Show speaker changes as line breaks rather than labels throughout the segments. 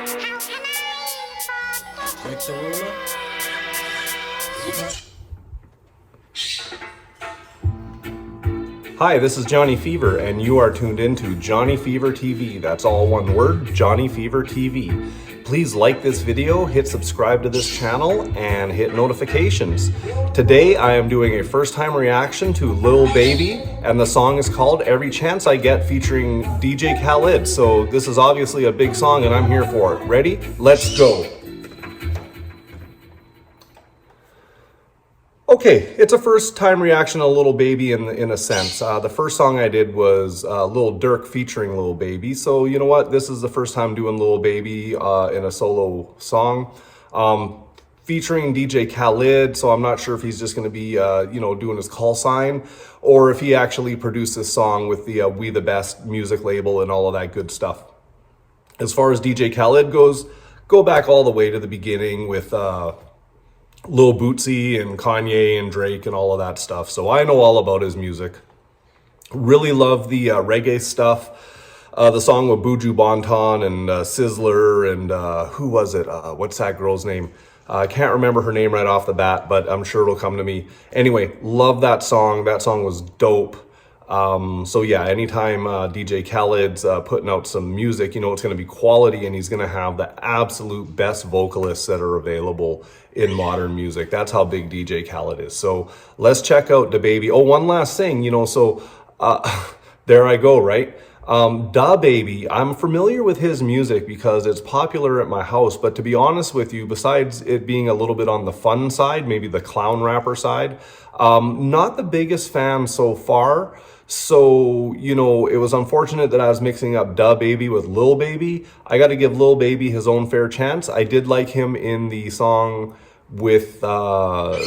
Make the ruler.
Hi, this is Johnny Fever, and you are tuned into Johnny Fever TV. That's all one word, Johnny Fever TV. Please like this video, hit subscribe to this channel, and hit notifications. Today, I am doing a first-time reaction to lil'Baby, and the song is called Every Chance I Get, featuring DJ Khalid. So this is obviously a big song, and I'm here for it. Ready? Let's go. Okay, it's a first-time reaction to lil'Baby in a sense. The first song I did was Lil Durk featuring lil'Baby. So you know what? This is the first time doing lil'Baby in a solo song, featuring DJ Khalid. So I'm not sure if he's just going to be, doing his call sign, or if he actually produced this song with the We the Best music label and all of that good stuff. As far as DJ Khalid goes, go back all the way to the beginning with Lil Bootsy and Kanye and Drake and all of that stuff. So I know all about his music. Really love the reggae stuff. The song with Buju Banton and Sizzler and who was it? What's that girl's name? I can't remember her name right off the bat, but I'm sure it'll come to me. Anyway, love that song. That song was dope. So yeah, anytime DJ Khaled's putting out some music, you know it's going to be quality, and he's going to have the absolute best vocalists that are available in modern music. That's how big DJ Khaled is. So let's check out DaBaby. Oh, one last thing, there I go, right? DaBaby, I'm familiar with his music because it's popular at my house, but to be honest with you, besides it being a little bit on the fun side, maybe the clown rapper side, not the biggest fan so far. So, it was unfortunate that I was mixing up DaBaby with lil'Baby. I got to give lil'Baby his own fair chance. I did like him in the song with Lil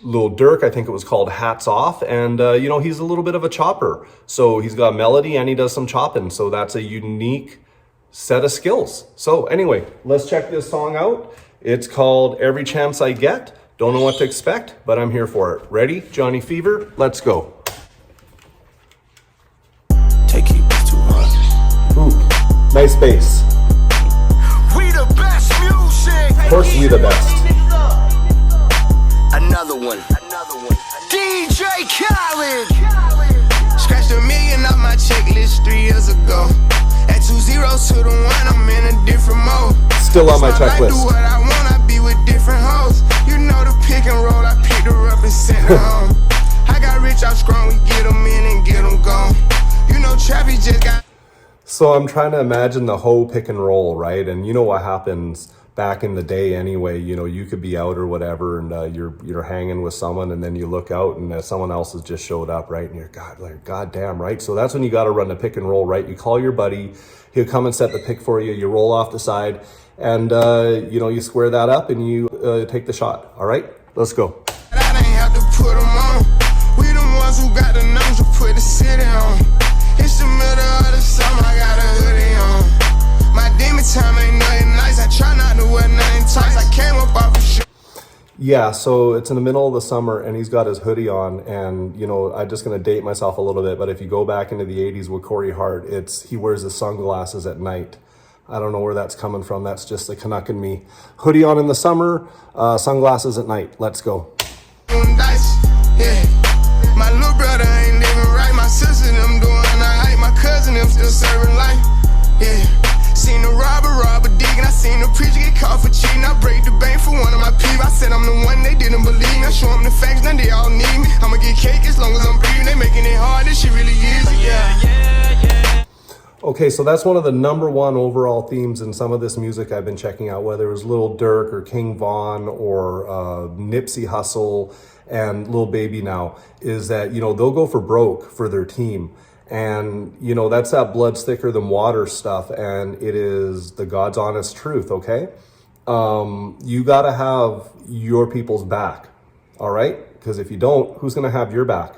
Durk. I think it was called Hats Off. And, he's a little bit of a chopper. So he's got melody and he does some chopping. So that's a unique set of skills. So anyway, let's check this song out. It's called Every Chance I Get. Don't know what to expect, but I'm here for it. Ready? Johnny Fever, let's go. Ooh, nice bass.
We the best music.
Of course, we the best.
Another one. DJ Khalid. Scratched $1 million off my checklist 3 years ago. Add 2 zeros to the 1, I'm in a different mode.
Still on my checklist.
I do what I want, I be with different hoes. You know the pick and roll, I picked her up and sent her home. I got rich off strong, we get them in and get them gone. You know Trappy just got...
So I'm trying to imagine the hoe pick and roll, right? And you know what happens back in the day anyway, you could be out or whatever, and you're hanging with someone, and then you look out and someone else has just showed up, right? And you're God damn, right? So that's when you got to run the pick and roll, right? You call your buddy, he'll come and set the pick for you, you roll off the side, and you square that up and you take the shot. All right, let's go.
I ain't have to put them on. We the ones who got the numbers to put the city on. It's the middle of the summer, I got a hoodie on. My demon time ain't nothing nice. I try not to wear nothing tight. I came up off of shit.
Yeah, so it's in the middle of the summer and he's got his hoodie on, and I'm just gonna date myself a little bit, but if you go back into the 80s with Corey Hart, he wears his sunglasses at night. I don't know where that's coming from. That's just the Canuck in me. Hoodie on in the summer, sunglasses at night. Let's go.
Yeah. My little brother ain't living right. My sister them doing alright. My cousin them still serving life. Yeah. Seen the robber digging. I seen the preacher get caught for cheating. I break the bank for one of my people. I said I'm the one they didn't believe me. I show them the facts, now they all need me. I'ma get cake as long as I'm breathing. They making it hard. This shit really easy. Yeah.
Okay, so that's one of the #1 overall themes in some of this music I've been checking out, whether it was Lil Durk or King Von or Nipsey Hussle and lil'Baby now, is that, they'll go for broke for their team. And, that's that blood's thicker than water stuff. And it is the God's honest truth, okay? You got to have your people's back, all right? Because if you don't, who's going to have your back?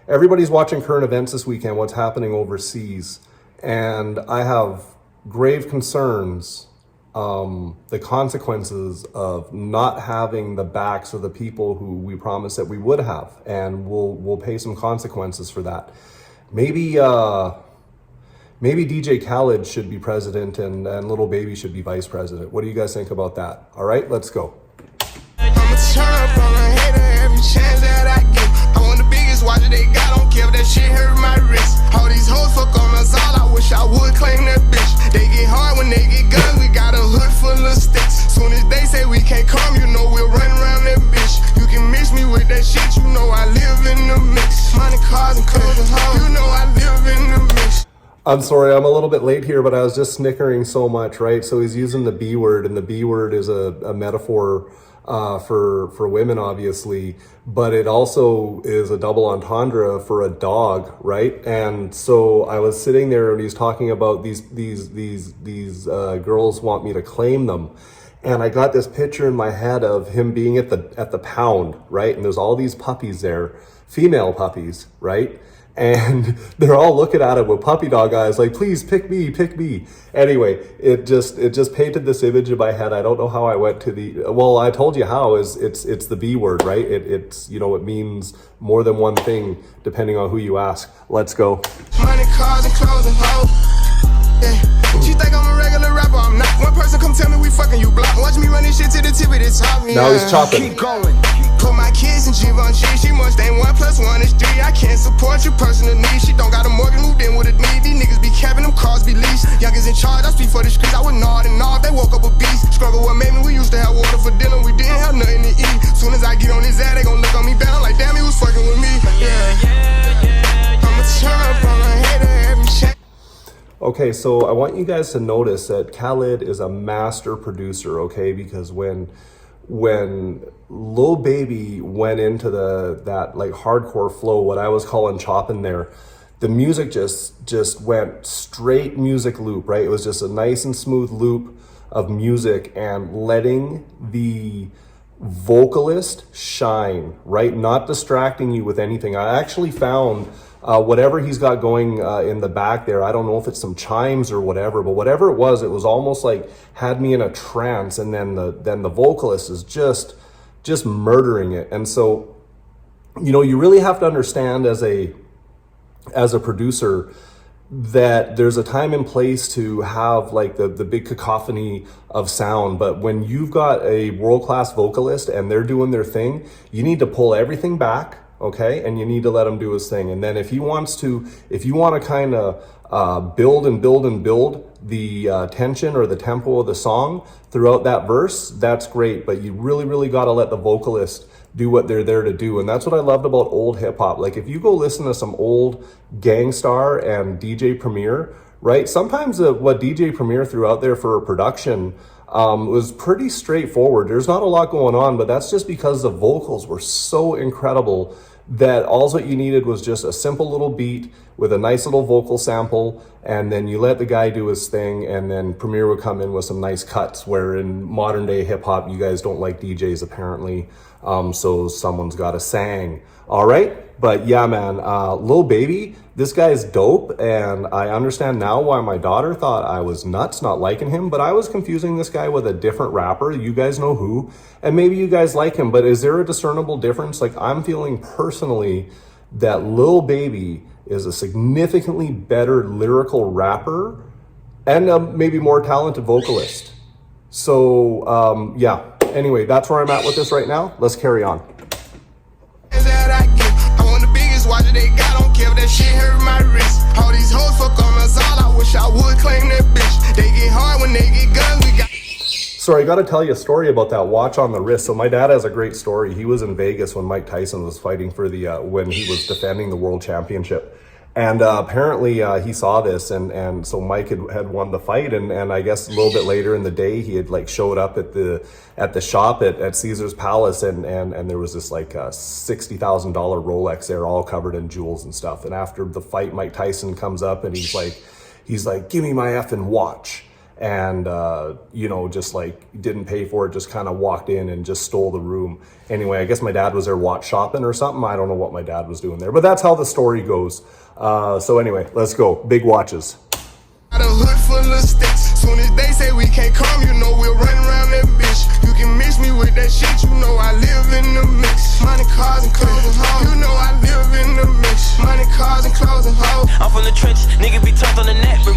Everybody's watching current events this weekend, what's happening overseas. And I have grave concerns, the consequences of not having the backs of the people who we promised that we would have. And we'll pay some consequences for that. Maybe maybe DJ Khalid should be president and lil'Baby should be vice president. What do you guys think about that? All right, let's go.
I'ma turn up on a hater every chance that I get. I want the biggest watch that they got, don't care if that shit hurt my wrist. All these hoes fuck on us all, I wish I would claim that bitch. They get hard when they get guns, we got a hood full of sticks. Soon as they say we can't come, you know we'll run around that bitch. You can mix me with that shit, you know I live in the mix. Money, cars, and clothes and hoes, you know I live in the mix.
I'm sorry, I'm a little bit late here, but I was just snickering so much, right? So he's using the B word, and the B word is a metaphor for women, obviously, but it also is a double entendre for a dog, right? And so I was sitting there, and he's talking about these girls want me to claim them, and I got this picture in my head of him being at the pound, right? And there's all these puppies there, female puppies, right? And they're all looking at him with puppy dog eyes, like, please pick me, pick me. Anyway, it just painted this image in my head. I don't know how I went to well, I told you how, is it's the B word, right? It's, you know, it means more than one thing depending on who you ask. Let's go.
Money, cars, and clothes and hoes. Yeah. She think I'm a regular rapper, I'm not. One person come tell me we fucking, you block. Watch me run this shit to the tip of the top. Yeah.
Now he's chopping.
Keep going. Put my kids in Givenchy, she must ain't 1 + 1 is 3. I can't support your personal needs. She don't got a mortgage, moved in with a need. These niggas be capping, them cars be leased. Youngers in charge, I speak for the streets. I would nod and nod, they woke up a beast. Struggle what made me, we used to have water for dinner, we didn't have nothing to eat. Soon as I get on his ass, they gon' look on me bad. I'm like, damn, he was fucking with me. Yeah. I'ma turn up on a hater every check.
Okay, so I want you guys to notice that Khalid is a master producer, okay? Because when lil'Baby went into that like hardcore flow, what I was calling chopping there, the music just went straight music loop, right? It was just a nice and smooth loop of music and letting the vocalist shine, right? Not distracting you with anything. I actually found whatever he's got going in the back there, I don't know if it's some chimes or whatever, but whatever it was almost like had me in a trance, and then the vocalist is just murdering it. And so, you know, you really have to understand as a producer that there's a time and place to have like the big cacophony of sound, but when you've got a world-class vocalist and they're doing their thing, you need to pull everything back, okay? And you need to let him do his thing. And then if you want to kind of build the tension or the tempo of the song throughout that verse, that's great. But you really got to let the vocalist do what they're there to do. And that's what I loved about old hip hop. Like if you go listen to some old Gangstar and DJ Premier, right? Sometimes what DJ Premier threw out there for a production was pretty straightforward. There's not a lot going on, but that's just because the vocals were so incredible that all that you needed was just a simple little beat with a nice little vocal sample, and then you let the guy do his thing, and then Premier would come in with some nice cuts, where in modern day hip hop, you guys don't like DJs apparently, so someone's got to sang. All right, but yeah, man, lil'Baby, this guy's dope, and I understand now why my daughter thought I was nuts not liking him, but I was confusing this guy with a different rapper. You guys know who, and maybe you guys like him, but is there a discernible difference? Like, I'm feeling personally that lil'Baby is a significantly better lyrical rapper and maybe more talented vocalist. So yeah, anyway, that's where I'm at with this right now. Let's carry on.
Watch it, they got, don't care if that shit hurt my wrist. All these hoes fuck on us all, I wish I would claim that bitch. They get hard when they get guns, we got.
So I got to tell you a story about that watch on the wrist. So my dad has a great story. He was in Vegas when Mike Tyson was fighting for when he was defending the world championship. And apparently he saw this, and so Mike had won the fight, and I guess a little bit later in the day he had like showed up at the shop at Caesar's Palace, and there was this like $60,000 Rolex there, all covered in jewels and stuff. And after the fight, Mike Tyson comes up and he's like, give me my effing watch. And you know, just like didn't pay for it, just kind of walked in and just stole the room. Anyway, I guess my dad was there watch shopping or something. I don't know what my dad was doing there, but that's how the story goes. So anyway, let's go. Big watches.
Got a hood full of sticks. Soon as they say we can't come, you know we'll run around that bitch. You can mix me with that shit, you know I live in the mix. Money, cars, and clothes and hoes, you know I live in the mix. Money, cars, and clothes and hoes.
I'm from the trenches, nigga be tough on the net, but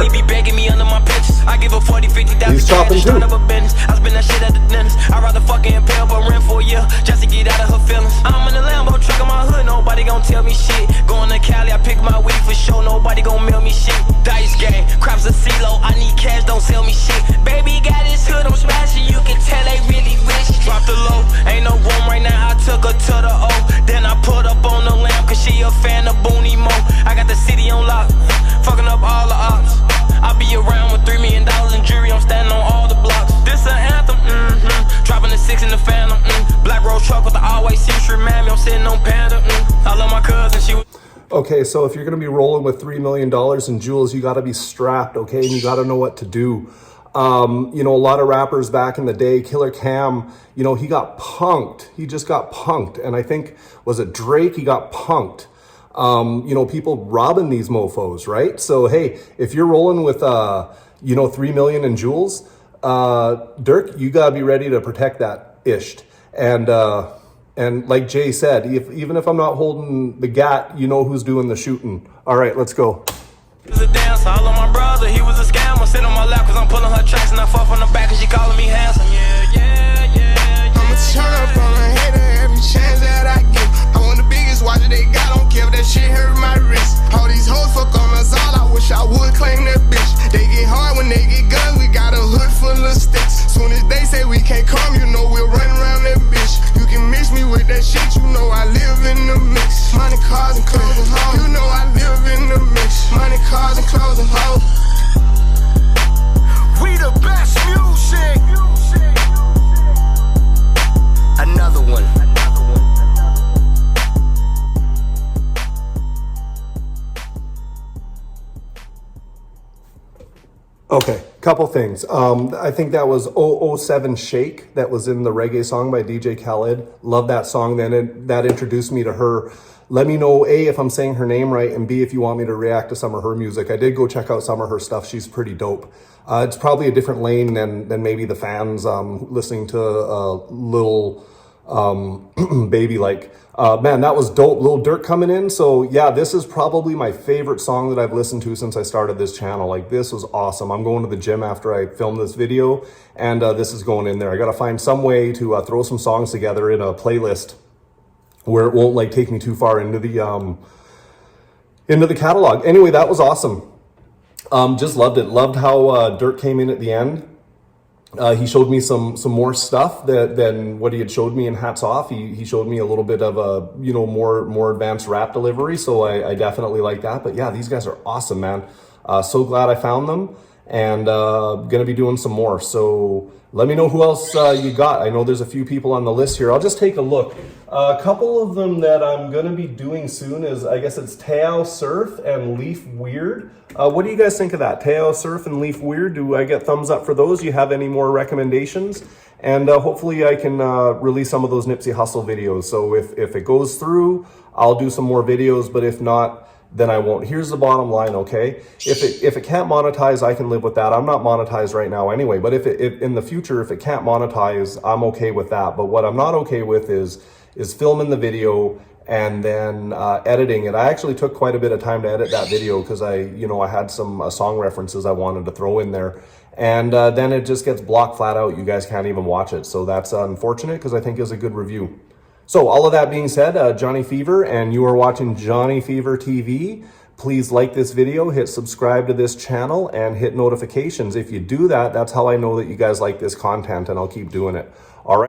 Dirk. Be begging me under my pictures. I give a 40, 50,000.
He's chopping too.
Of a business. I spend that shit at the dentist. I rather fucking impale but rent for a year just to get out of her feelings. I'm in the Lambo truck in my hood. Nobody gon' tell me shit. Going to Cali, I pick my weed for sure. Nobody gon' mail me shit. Dice game, crops a CeeLo. I need cash, don't sell me shit. Baby got his hood, I'm smashing. You can tell they really rich. Drop the low, ain't no room right now. I took her to the O. Then I put up on the lamb, cause she a fan of Booney Mo. I got the city on lock, fucking up all the ops. I be around with $3 million in jury, I'm standing on all the blocks. This an anthem, dropping the 6 in the Phantom, Black Rose truck with the all-white seats, remind me I'm sitting on Panda, I love my cousin, she was...
Okay, so if you're gonna be rolling with $3 million in jewels, you gotta be strapped, okay? And you gotta know what to do. You know, a lot of rappers back in the day, Killer Cam, you know, he got punked. He just got punked. And I think, was it Drake? He got punked. You know, people robbing these mofos, right? So, hey, if you're rolling with, you know, 3 million in jewels, Dirk, you gotta be ready to protect that ish. And like Jay said, even if I'm not holding the gat, you know who's doing the shooting. All right, let's go.
A dancer, I love my brother, he was a scammer. Sit on my lap cause I'm pulling her tracks and I fuck from the back cause she calling me handsome. Yeah. I'ma turn up on a hater every chance that I get. I want the biggest watch that they got, don't care if that shit hurt my wrist. All these hoes fuck on us all, I wish I would claim that bitch. They get hard when they get guns, we got a hood full of sticks. Soon as they say we can't come, you know we'll run around that bitch. You can mix me with that shit, you know I live in the mix. Money, cars, and clothes and hoes, you know I live in the mix. Money, cars, and clothes and hoes. We the best music. Another one.
Okay, couple things. I think that was 007 Shake that was in the reggae song by DJ Khalid. Love that song. Then that introduced me to her. Let me know, A, if I'm saying her name right, and B, if you want me to react to some of her music. I did go check out some of her stuff. She's pretty dope. It's probably a different lane than maybe the fans listening to Lil Baby. Like, man, that was dope. Lil Durk coming in. So yeah, this is probably my favorite song that I've listened to since I started this channel. Like, this was awesome. I'm going to the gym after I film this video, and this is going in there. I got to find some way to throw some songs together in a playlist where it won't like take me too far into the catalog. Anyway, that was awesome. Just loved it. Loved how Dirk came in at the end. He showed me some more stuff than what he had showed me in Hats Off. He showed me a little bit of a, you know, more advanced rap delivery. So I definitely like that. But yeah, these guys are awesome, man. So glad I found them, and gonna be doing some more. So let me know who else you got. I know there's a few people on the list here. I'll just take a look. A couple of them that I'm gonna be doing soon is, I guess it's Tao Surf and Leaf Weird. What do you guys think of that? Tao Surf and Leaf Weird. Do I get thumbs up for those? Do you have any more recommendations? And hopefully I can release some of those Nipsey Hussle videos. So if it goes through, I'll do some more videos, but if not, then I won't. Here's the bottom line, okay? If it can't monetize, I can live with that. I'm not monetized right now anyway, but if in the future, if it can't monetize, I'm okay with that. But what I'm not okay with is filming the video and then editing it. I actually took quite a bit of time to edit that video because I had some song references I wanted to throw in there. And then it just gets blocked flat out. You guys can't even watch it. So that's unfortunate because I think it's a good review. So all of that being said, Johnny Fever, and you are watching Johnny Fever TV. Please like this video, hit subscribe to this channel, and hit notifications. If you do that, that's how I know that you guys like this content, and I'll keep doing it. All right.